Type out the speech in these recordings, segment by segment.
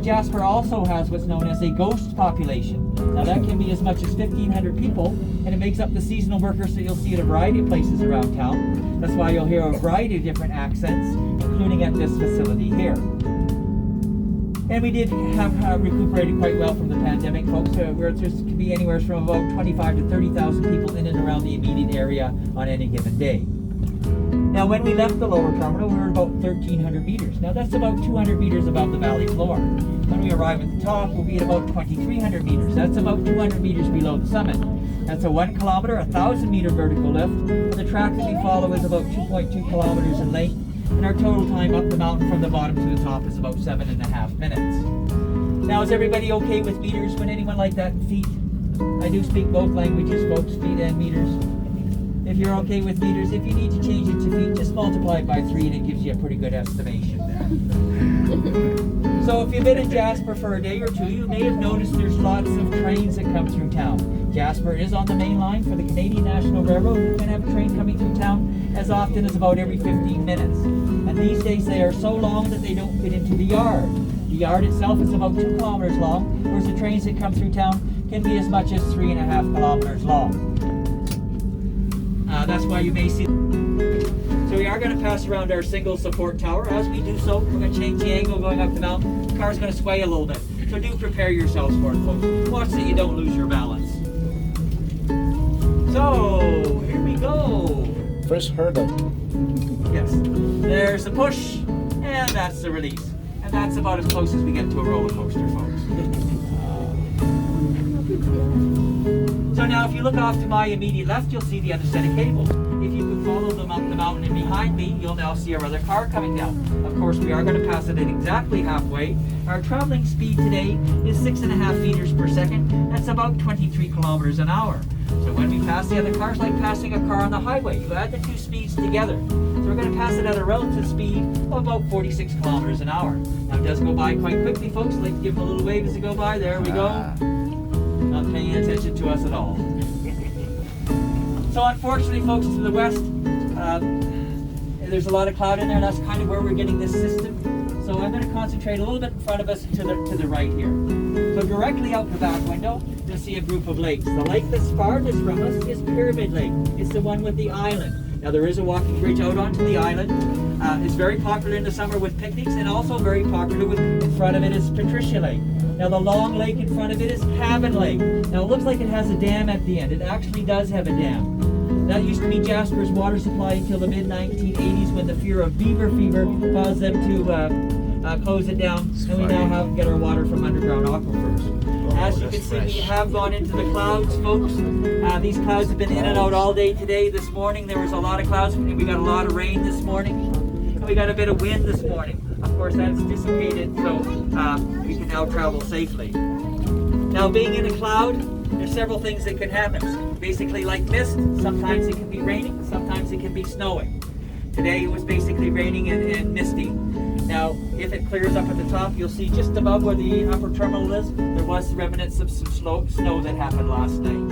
Jasper also has what's known as a ghost population. Now that can be as much as 1,500 people, and it makes up the seasonal workers that you'll see at a variety of places around town. That's why you'll hear a variety of different accents, including at this facility here. And we did have recuperated quite well from the pandemic, folks, where there can be anywhere from about 25 to 30,000 people in and around the immediate area on any given day. Now, when we left the lower terminal, we were about 1,300 meters. Now, that's about 200 meters above the valley floor. When we arrive at the top, we'll be at about 2,300 meters. That's about 200 meters below the summit. That's a 1 kilometer, 1,000 meter vertical lift. And the track that we follow is about 2.2 kilometers in length. And our total time up the mountain from the bottom to the top is about 7.5 minutes. Now, is everybody okay with meters? Would anyone like that in feet? I do speak both languages, folks, feet and meters. If you're okay with meters, if you need to change it to feet, just multiply it by 3 and it gives you a pretty good estimation there. So if you've been in Jasper for a day or two, you may have noticed there's lots of trains that come through town. Jasper is on the main line for the Canadian National Railroad. You can have a train coming through town as often as about every 15 minutes. And these days they are so long that they don't fit into the yard. The yard itself is about 2 kilometers long, whereas the trains that come through town can be as much as 3.5 kilometers long. That's why you may see. So we are going to pass around our single support tower. As we do so, we're going to change the angle going up the mountain. The car's going to sway a little bit. So do prepare yourselves for it, folks. Watch that you don't lose your balance. So, here we go. First hurdle. Yes. There's the push, and that's the release. And that's about as close as we get to a roller coaster, folks. So now if you look off to my immediate left, you'll see the other set of cables. If you could follow them up the mountain and behind me, you'll now see our other car coming down. Of course, we are going to pass it at exactly halfway. Our traveling speed today is 6.5 meters per second. That's about 23 kilometers an hour. So when we pass the other cars, like passing a car on the highway, you add the two speeds together. So we're going to pass it at a relative speed of about 46 kilometers an hour. Now it does go by quite quickly, folks. Like to give them a little wave as they go by. There we go. Not paying attention to us at all. So unfortunately, folks, to the west, there's a lot of cloud in there. That's kind of where we're getting this system. So I'm going to concentrate a little bit in front of us to the right here. So directly out the back window, you'll see a group of lakes. The lake that's farthest from us is Pyramid Lake. It's the one with the island. Now there is a walking bridge out onto the island. It's very popular in the summer with picnics, and also very popular with, in front of it is Patricia Lake. Now the long lake in front of it is Cabin Lake. Now it looks like it has a dam at the end. It actually does have a dam. That used to be Jasper's water supply until the mid-1980s when the fear of beaver fever caused them to close it down. And we now have to get our water from underground aquifers. As you can see, we have gone into the clouds, folks. These clouds have been in and out all day today. This morning there was a lot of clouds. We got a lot of rain this morning. And we got a bit of wind this morning. Of course, that's dissipated, so we can now travel safely. Now, being in a cloud, there's several things that can happen. Basically, like mist, sometimes it can be raining, sometimes it can be snowing. Today, it was basically raining and misty. Now, if it clears up at the top, you'll see just above where the upper terminal is, there was remnants of some snow that happened last night.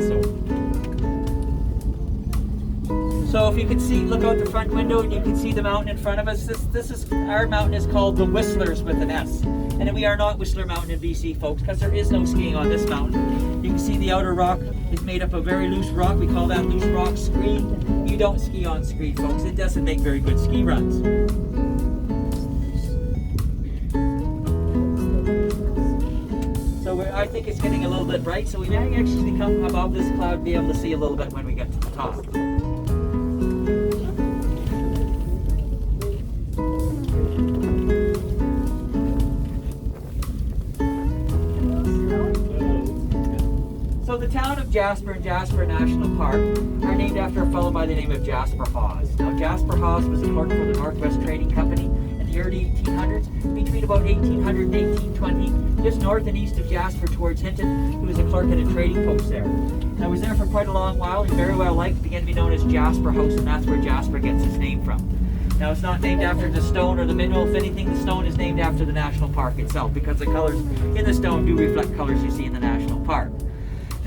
So if you can see, look out the front window and you can see the mountain in front of us. Our mountain is called the Whistlers with an S. And we are not Whistler Mountain in BC, folks, because there is no skiing on this mountain. You can see the outer rock is made up of very loose rock. We call that loose rock screed. You don't ski on screed, folks. It doesn't make very good ski runs. So I think it's getting a little bit bright, so we may actually come above this cloud and be able to see a little bit when we get to the top. So the town of Jasper and Jasper National Park are named after a fellow by the name of Jasper Hawes. Now Jasper Hawes was a clerk for the Northwest Trading Company in the early 1800s, between about 1800 and 1820, just north and east of Jasper towards Hinton. He was a clerk at a trading post there. And I was there for quite a long while. He very well liked, began to be known as Jasper House, and that's where Jasper gets his name from. Now it's not named after the stone or the mineral. If anything, the stone is named after the national park itself, because the colors in the stone do reflect colors you see in the national park.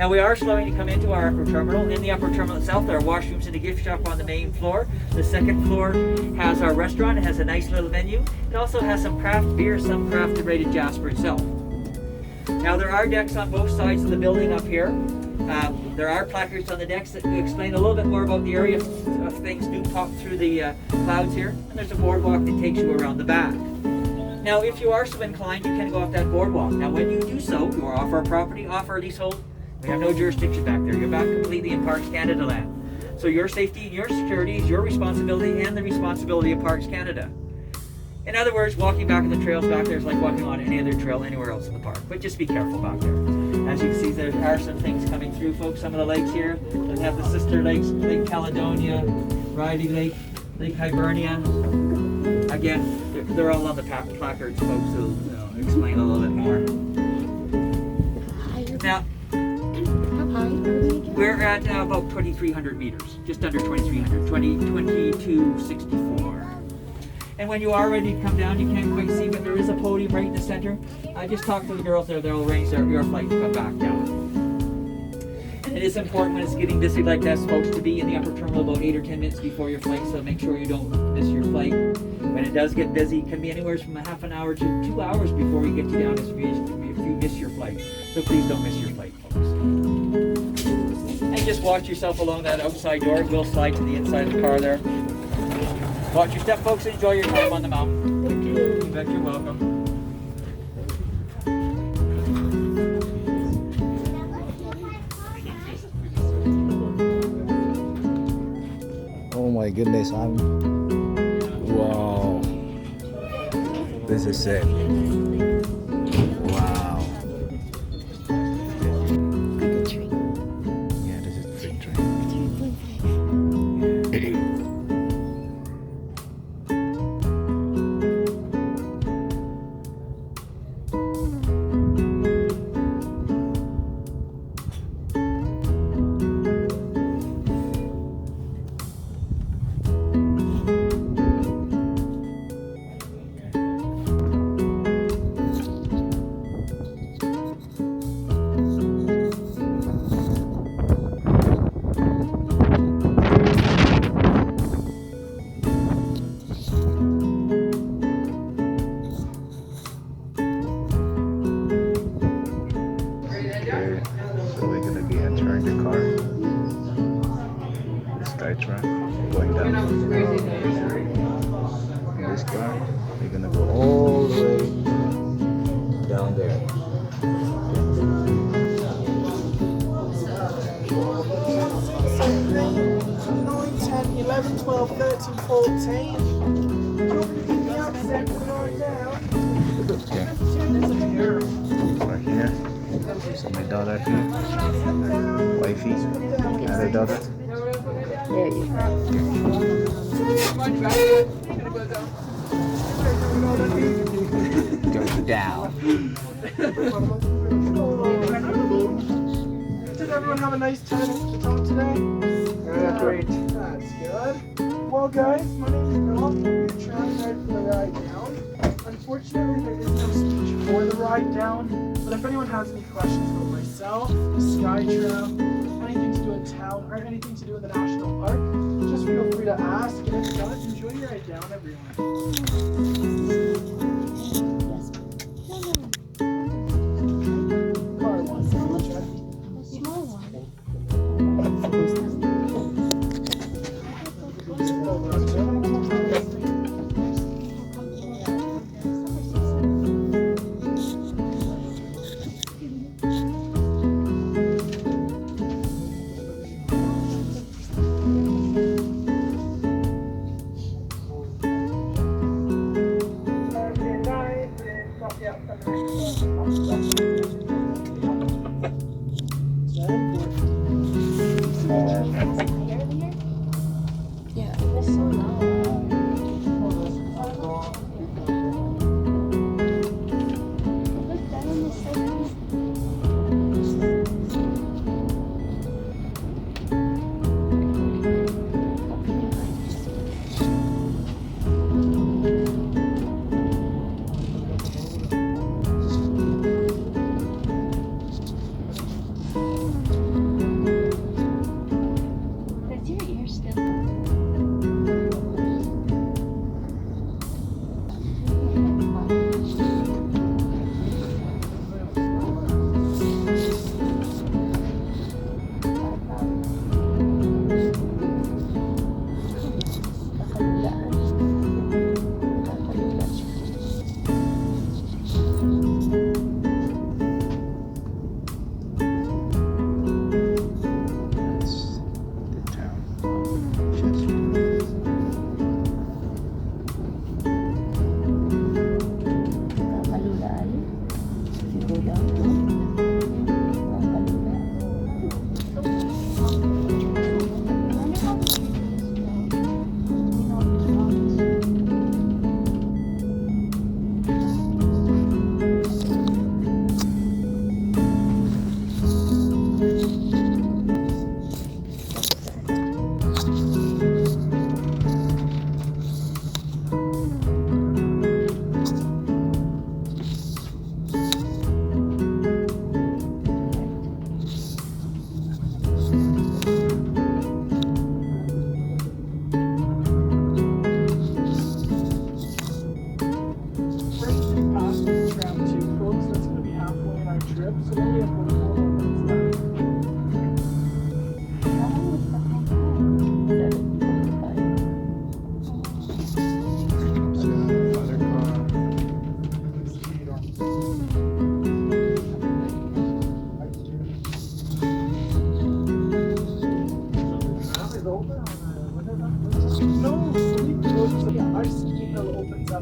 Now we are slowing to come into our upper terminal. In the upper terminal itself, there are washrooms and a gift shop on the main floor. The second floor has our restaurant. It has a nice little menu. It also has some craft beer, some crafted right at Jasper itself. Now there are decks on both sides of the building up here. There are placards on the decks that explain a little bit more about the area if things do pop through the clouds here. And there's a boardwalk that takes you around the back. Now if you are so inclined, you can go off that boardwalk. Now when you do so, you are off our property, off our leasehold. We have no jurisdiction back there. You're back completely in Parks Canada land. So your safety and your security is your responsibility and the responsibility of Parks Canada. In other words, walking back on the trails back there is like walking on any other trail anywhere else in the park. But just be careful back there. As you can see, there are some things coming through, folks. Some of the lakes here that have the sister lakes, Lake Caledonia, Riley Lake, Lake Hibernia. Again, they're all on the placards, folks, so they'll explain a little bit more. Now, we're at about 2,300 meters, just under 2,300, 2264. And when you are ready to come down, you can't quite see, but there is a podium right in the center. I just talked to the girls there, they'll arrange your flight to come back down. And it is important when it's getting busy like that's supposed to be in the upper terminal about 8 or 10 minutes before your flight, so make sure you don't miss your flight. When it does get busy, it can be anywhere from a half an hour to 2 hours before we get you down if you miss your flight. So please don't miss your flight, folks. And just watch yourself along that outside door. We'll slide to the inside of the car there. Watch your step, folks, and enjoy your time on the mountain. Thank you. You bet you're welcome. Oh my goodness, wow. This is it. Wow. Like a tree. Yeah, this is the big train. So we're gonna be entering the car. The Skytram going down. In this car, we're gonna go all the way down there. 9, 10, 11, 12, 13, 14. Okay. Right here. So my daughter here. Wifey. Another daughter. There you go. Go down. Did everyone have a nice time at the top today? Yeah, great. That's good. Well, guys, my name is Bill. We're trying for the ride down. Unfortunately, there is no speech for the ride down. But if anyone has any questions about myself, Skytram, anything to do in town, or anything to do in the national park, just feel free to ask. And if not, enjoy your ride down, everyone. Car wants to check. Small one.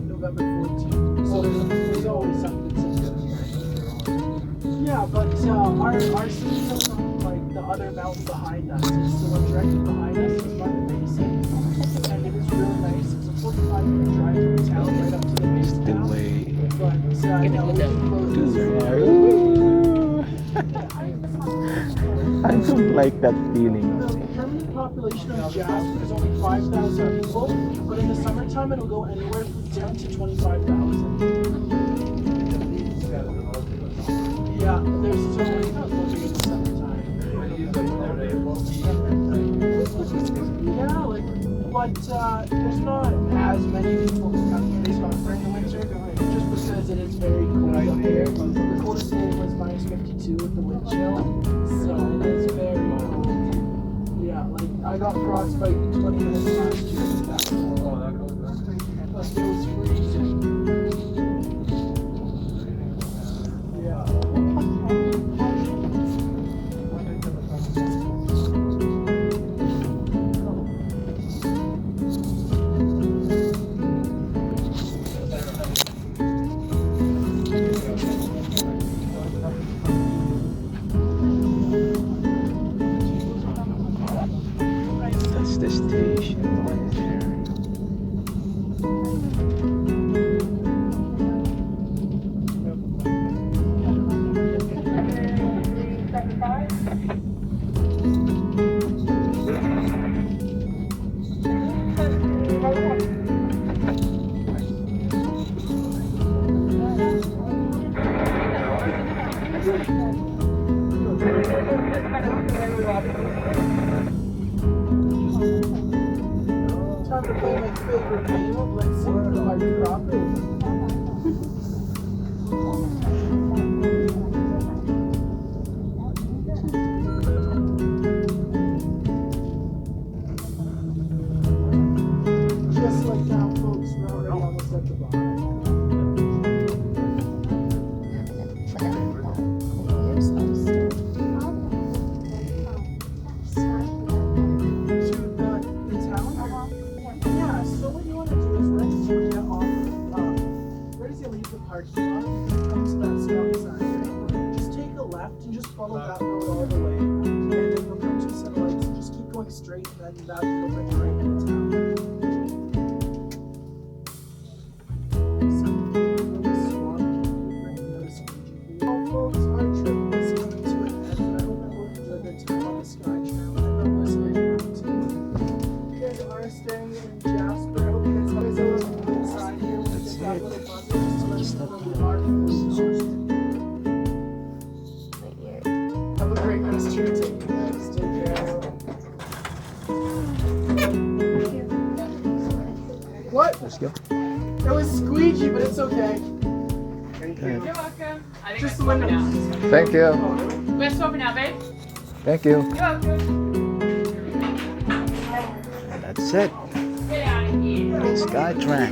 November 14th. So there's always something similar. Yeah, but our ski is on like the other mountain behind us. It's the one directly behind us. It's by the basin, and it is really nice. It's a 45-minute drive from town right up to the base The town. way But yeah, we can close to this there. I don't like that feeling. The permanent population of Jasper is only 5,000 people, but in the summertime it'll go anywhere from 10 to 25,000. Yeah, there's so many people living in the summertime. Yeah, like, but there's not as many people who come here as often in the winter, just because it is very cold up here. The coldest day was minus 52 with the wind chill, so it is very cold. Yeah, like I got frostbite 20 minutes last year. That cold. Like, it was freezing. Yeah. That's the station right there. Time to play my favorite game of Let's See Who Might Be Properly. Just like now, folks, we're already almost at the bottom. To the town? Yeah, so what you want to do is right as you get off, right as you leave the parking lot, you come to that stop sign, right? Just take a left and just follow that road all the way. And then you'll come to a set of lights and just keep going straight, and then that will bring you right into town. Folks, our trip is coming to an end, and I hope everyone enjoyed their time on the Skytram. I know listening to you guys are staying in Jasper. I hope you guys always have a little inside here when you get that little buzzer just to let us know where we are. Have a great rest of your day, guys. Take care. What? Let's go. It was squeegee, but it's okay. You're welcome. I think Just we're the swapping windows. out. Thank you. We're swapping out, babe. Thank you. You're welcome. And that's it. Get out of here. Skytram.